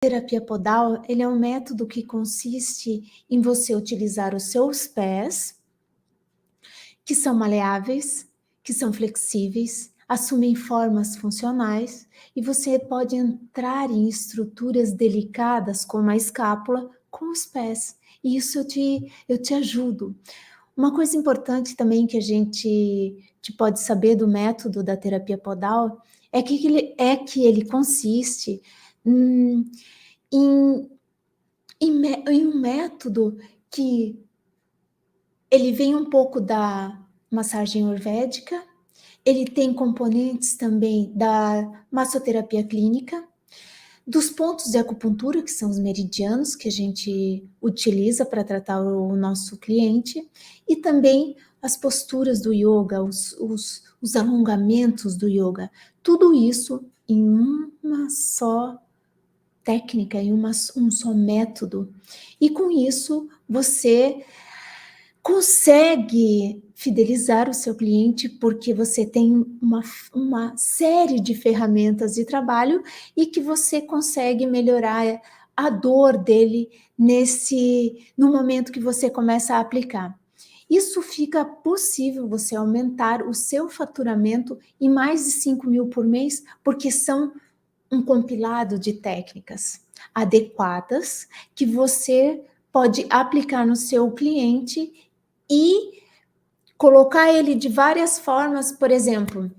terapia podal, ele é um método que consiste em você utilizar os seus pés, que são maleáveis, que são flexíveis, assumem formas funcionais, e você pode entrar em estruturas delicadas, como a escápula, com os pés. E isso eu te ajudo. Uma coisa importante também que a gente pode saber do método da terapia podal que ele consiste em um método que ele vem um pouco da massagem ayurvédica, ele tem componentes também da massoterapia clínica, dos pontos de acupuntura, que são os meridianos que a gente utiliza para tratar o nosso cliente, e também as posturas do yoga, os alongamentos do yoga, tudo isso em uma só técnica, em um só método. E com isso, você consegue fidelizar o seu cliente porque você tem uma série de ferramentas de trabalho e que você consegue melhorar a dor dele no momento que você começa a aplicar. Isso fica possível você aumentar o seu faturamento em mais de 5 mil por mês, porque são um compilado de técnicas adequadas que você pode aplicar no seu cliente e colocar ele de várias formas. Por exemplo,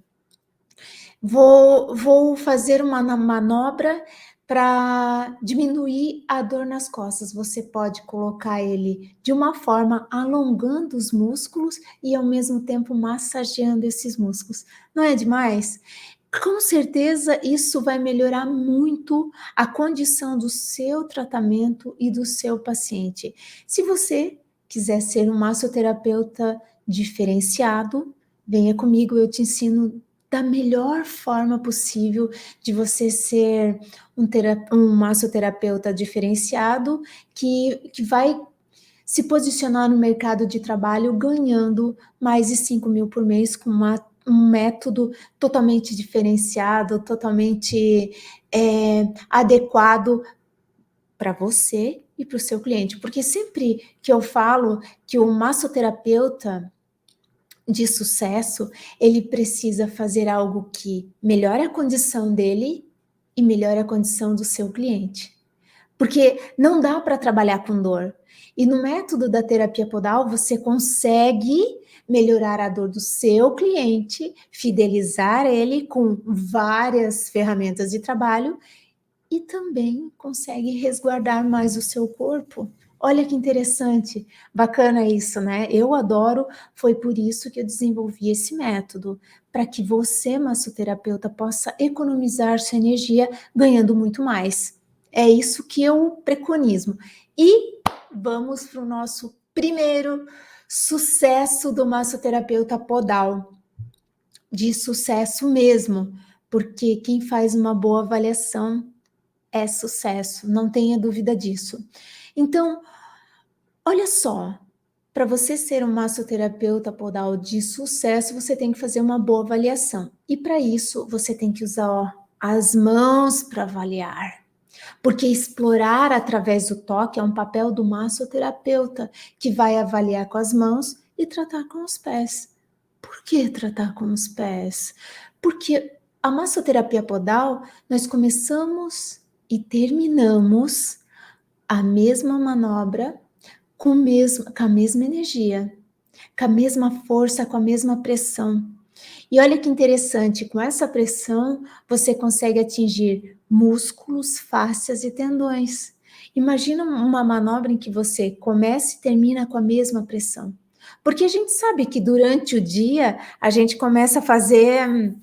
vou fazer uma manobra para diminuir a dor nas costas. Você pode colocar ele de uma forma alongando os músculos e ao mesmo tempo massageando esses músculos. Não é demais? Com certeza isso vai melhorar muito a condição do seu tratamento e do seu paciente. Se você quiser ser um massoterapeuta diferenciado, venha comigo, eu te ensino da melhor forma possível de você ser um massoterapeuta diferenciado que vai se posicionar no mercado de trabalho ganhando mais de 5 mil por mês com um método totalmente diferenciado, totalmente adequado para você e para o seu cliente. Porque sempre que eu falo que o massoterapeuta de sucesso, ele precisa fazer algo que melhore a condição dele e melhore a condição do seu cliente. Porque não dá para trabalhar com dor. E no método da terapia podal, você consegue melhorar a dor do seu cliente, fidelizar ele com várias ferramentas de trabalho e também consegue resguardar mais o seu corpo. Olha que interessante, bacana isso, né? Eu adoro, foi por isso que eu desenvolvi esse método, para que você, massoterapeuta, possa economizar sua energia ganhando muito mais. É isso que eu preconizo. E vamos para o nosso primeiro sucesso do massoterapeuta podal. De sucesso mesmo, porque quem faz uma boa avaliação é sucesso, não tenha dúvida disso. Então, olha só, para você ser um massoterapeuta podal de sucesso, você tem que fazer uma boa avaliação. E para isso, você tem que usar as mãos para avaliar. Porque explorar através do toque é um papel do massoterapeuta, que vai avaliar com as mãos e tratar com os pés. Por que tratar com os pés? Porque a massoterapia podal, nós começamos e terminamos a mesma manobra com a mesma energia, com a mesma força, com a mesma pressão. E olha que interessante, com essa pressão você consegue atingir músculos, fáscias e tendões. Imagina uma manobra em que você começa e termina com a mesma pressão. Porque a gente sabe que durante o dia a gente começa a fazer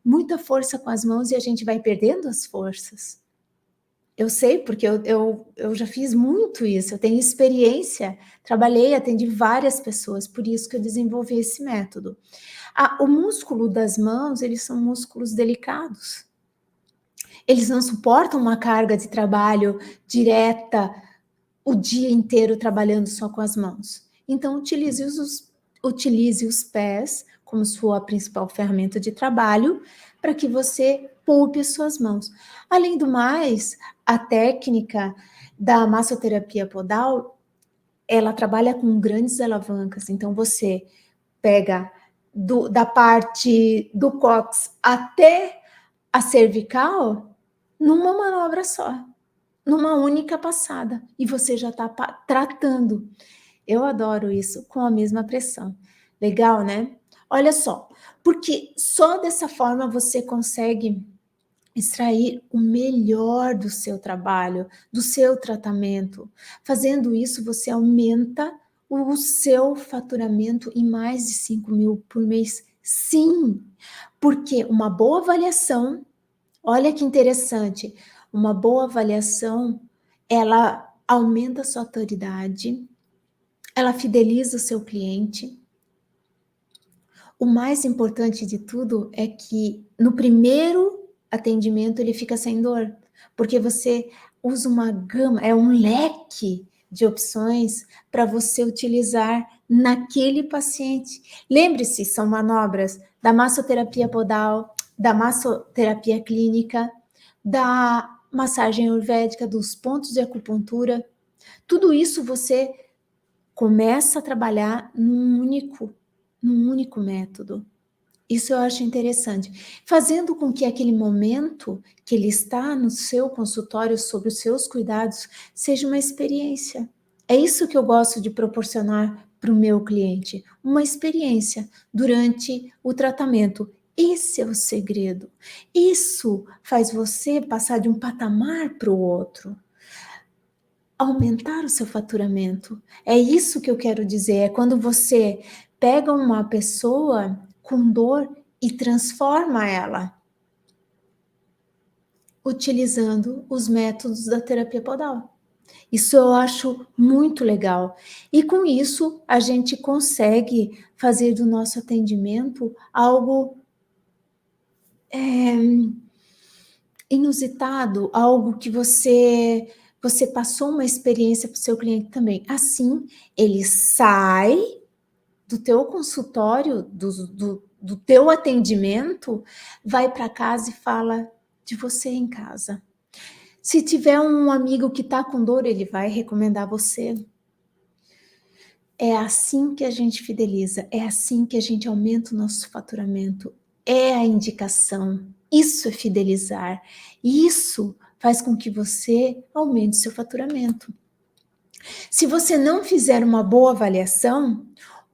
muita força com as mãos e a gente vai perdendo as forças. Eu sei, porque eu já fiz muito isso, eu tenho experiência, trabalhei, atendi várias pessoas, por isso que eu desenvolvi esse método. O músculo das mãos, eles são músculos delicados. Eles não suportam uma carga de trabalho direta o dia inteiro trabalhando só com as mãos. Então, utilize os pés como sua principal ferramenta de trabalho para que você poupe as suas mãos. Além do mais, a técnica da massoterapia podal, ela trabalha com grandes alavancas, então você pega da parte do cóccix até a cervical numa manobra só, numa única passada, e você já está tratando. Eu adoro isso, com a mesma pressão. Legal, né? Olha só, porque só dessa forma você consegue extrair o melhor do seu trabalho, do seu tratamento. Fazendo isso, você aumenta o seu faturamento em mais de 5 mil por mês. Sim, porque uma boa avaliação, olha que interessante, uma boa avaliação, ela aumenta a sua autoridade, ela fideliza o seu cliente. O mais importante de tudo é que no primeiro atendimento ele fica sem dor, porque você usa uma gama, é um leque de opções para você utilizar naquele paciente. Lembre-se, são manobras da massoterapia podal, da massoterapia clínica, da massagem ayurvédica, dos pontos de acupuntura. Tudo isso você começa a trabalhar num único método. Isso eu acho interessante. Fazendo com que aquele momento que ele está no seu consultório sobre os seus cuidados seja uma experiência. É isso que eu gosto de proporcionar para o meu cliente, uma experiência durante o tratamento. Esse é o segredo. Isso faz você passar de um patamar para o outro, aumentar o seu faturamento. É isso que eu quero dizer, é quando você pega uma pessoa com dor e transforma ela, utilizando os métodos da terapia podal. Isso eu acho muito legal. E com isso, a gente consegue fazer do nosso atendimento algo inusitado, algo que você passou uma experiência para o seu cliente também. Assim, ele sai do teu consultório, do teu atendimento, vai para casa e fala de você em casa. Se tiver um amigo que está com dor, ele vai recomendar você. É assim que a gente fideliza, é assim que a gente aumenta o nosso faturamento. É a indicação. Isso é fidelizar. Isso faz com que você aumente seu faturamento. Se você não fizer uma boa avaliação,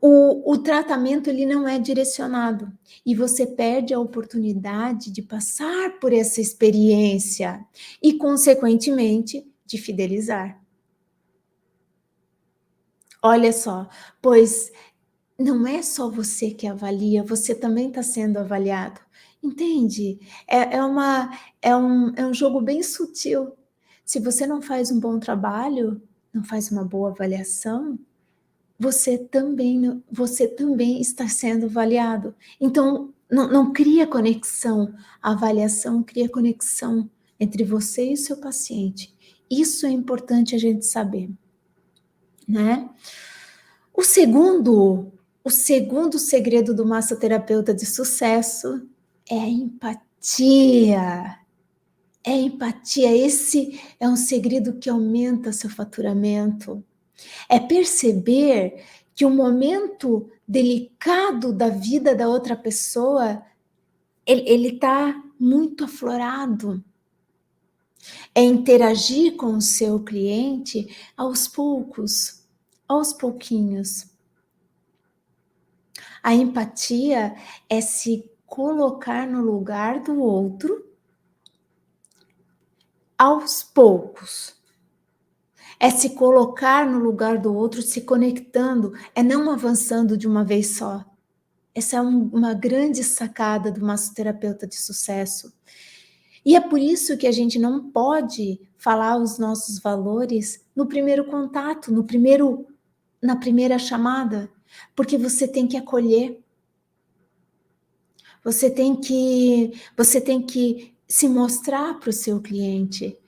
o tratamento ele não é direcionado e você perde a oportunidade de passar por essa experiência e, consequentemente, de fidelizar. Olha só, pois não é só você que avalia, você também está sendo avaliado. Entende? É um jogo bem sutil. Se você não faz um bom trabalho, não faz uma boa avaliação, você também está sendo avaliado. Então, não cria conexão. A avaliação cria conexão entre você e o seu paciente. Isso é importante a gente saber, né? O segundo segredo do massoterapeuta de sucesso é a empatia. É a empatia. Esse é um segredo que aumenta seu faturamento. É perceber que o momento delicado da vida da outra pessoa, ele está muito aflorado. É interagir com o seu cliente aos poucos, aos pouquinhos. A empatia é se colocar no lugar do outro aos poucos. É se colocar no lugar do outro, se conectando, é não avançando de uma vez só. Essa é uma grande sacada do massoterapeuta de sucesso. E é por isso que a gente não pode falar os nossos valores no primeiro contato, na primeira chamada, porque você tem que acolher. Você tem que se mostrar para o seu cliente.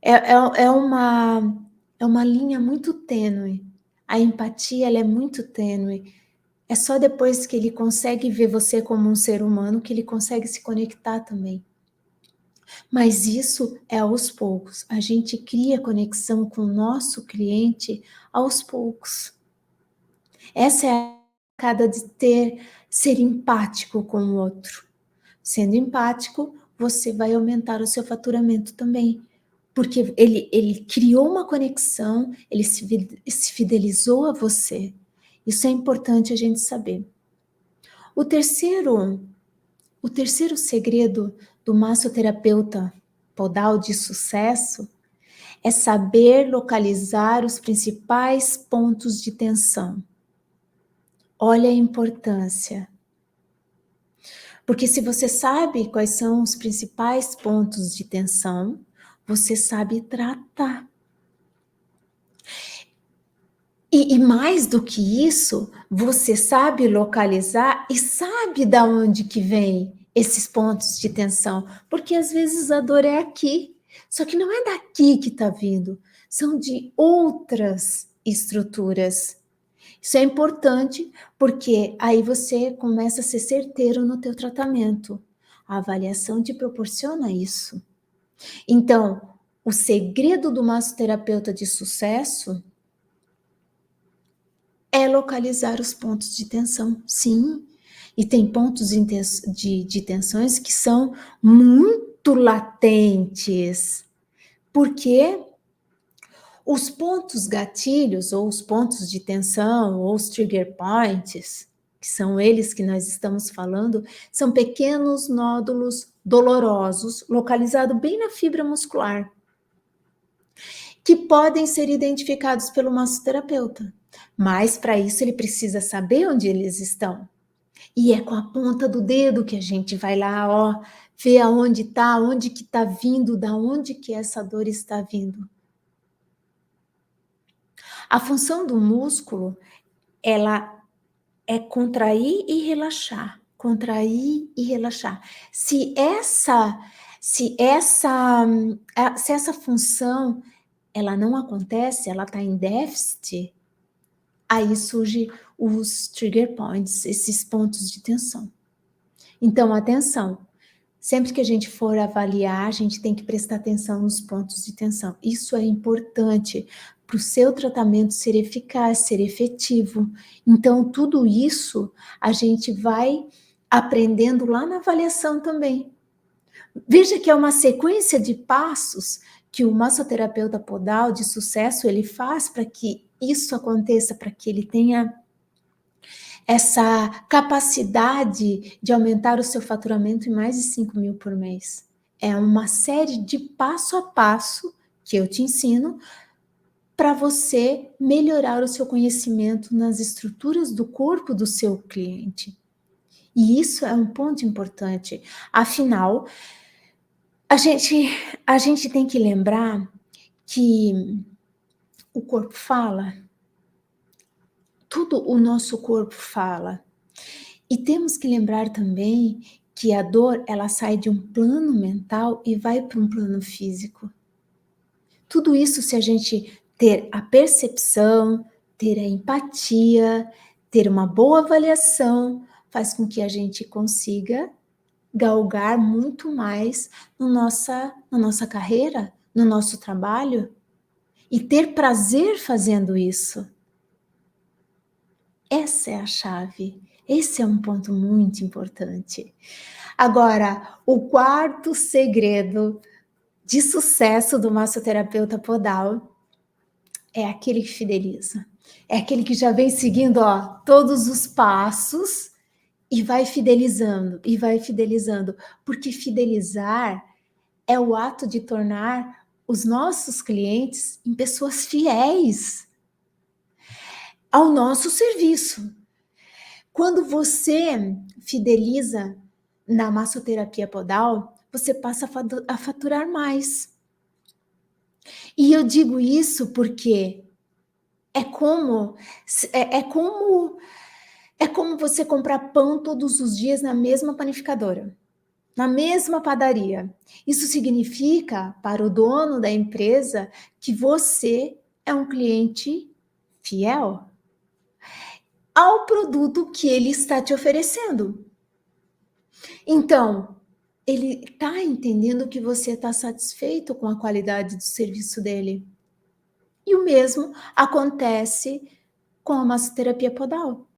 É uma linha muito tênue. A empatia ela é muito tênue. É só depois que ele consegue ver você como um ser humano que ele consegue se conectar também. Mas isso é aos poucos. A gente cria conexão com o nosso cliente aos poucos. Essa é a sacada de ser empático com o outro. Sendo empático, você vai aumentar o seu faturamento também. Porque ele criou uma conexão, ele se fidelizou a você. Isso é importante a gente saber. O terceiro segredo do massoterapeuta podal de sucesso é saber localizar os principais pontos de tensão. Olha a importância. Porque se você sabe quais são os principais pontos de tensão, você sabe tratar. E mais do que isso, você sabe localizar e sabe da onde que vem esses pontos de tensão, porque às vezes a dor é aqui, só que não é daqui que está vindo, são de outras estruturas. Isso é importante porque aí você começa a ser certeiro no teu tratamento. A avaliação te proporciona isso. Então, o segredo do massoterapeuta de sucesso é localizar os pontos de tensão, sim. E tem pontos de tensões que são muito latentes, porque os pontos gatilhos, ou os pontos de tensão, ou os trigger points, que são eles que nós estamos falando, são pequenos nódulos dolorosos, localizados bem na fibra muscular, que podem ser identificados pelo massoterapeuta. Mas para isso ele precisa saber onde eles estão. E é com a ponta do dedo que a gente vai lá, ó, ver aonde tá, onde que tá vindo, da onde que essa dor está vindo. A função do músculo, ela é contrair e relaxar, contrair e relaxar. Se essa função ela não acontece, ela está em déficit, aí surge os trigger points, esses pontos de tensão. Então, atenção, sempre que a gente for avaliar, a gente tem que prestar atenção nos pontos de tensão. Isso é importante para o seu tratamento ser eficaz, ser efetivo. Então, tudo isso a gente vai aprendendo lá na avaliação também. Veja que é uma sequência de passos que o massoterapeuta podal de sucesso ele faz para que isso aconteça, para que ele tenha essa capacidade de aumentar o seu faturamento em mais de 5 mil por mês. É uma série de passo a passo que eu te ensino para você melhorar o seu conhecimento nas estruturas do corpo do seu cliente. E isso é um ponto importante. Afinal, a gente tem que lembrar que o corpo fala, tudo o nosso corpo fala. E temos que lembrar também que a dor, ela sai de um plano mental e vai para um plano físico. Tudo isso, se a gente ter a percepção, ter a empatia, ter uma boa avaliação, faz com que a gente consiga galgar muito mais na nossa carreira, no nosso trabalho, e ter prazer fazendo isso. Essa é a chave. Esse é um ponto muito importante. Agora, o quarto segredo de sucesso do massoterapeuta podal é aquele que fideliza. É aquele que já vem seguindo, ó, todos os passos e vai fidelizando, porque fidelizar é o ato de tornar os nossos clientes em pessoas fiéis ao nosso serviço. Quando você fideliza na massoterapia podal, você passa a faturar mais. E eu digo isso porque é como você comprar pão todos os dias na mesma panificadora, na mesma padaria. Isso significa para o dono da empresa que você é um cliente fiel. ao produto que ele está te oferecendo. Então, ele está entendendo que você está satisfeito com a qualidade do serviço dele. E o mesmo acontece com a massoterapia podal.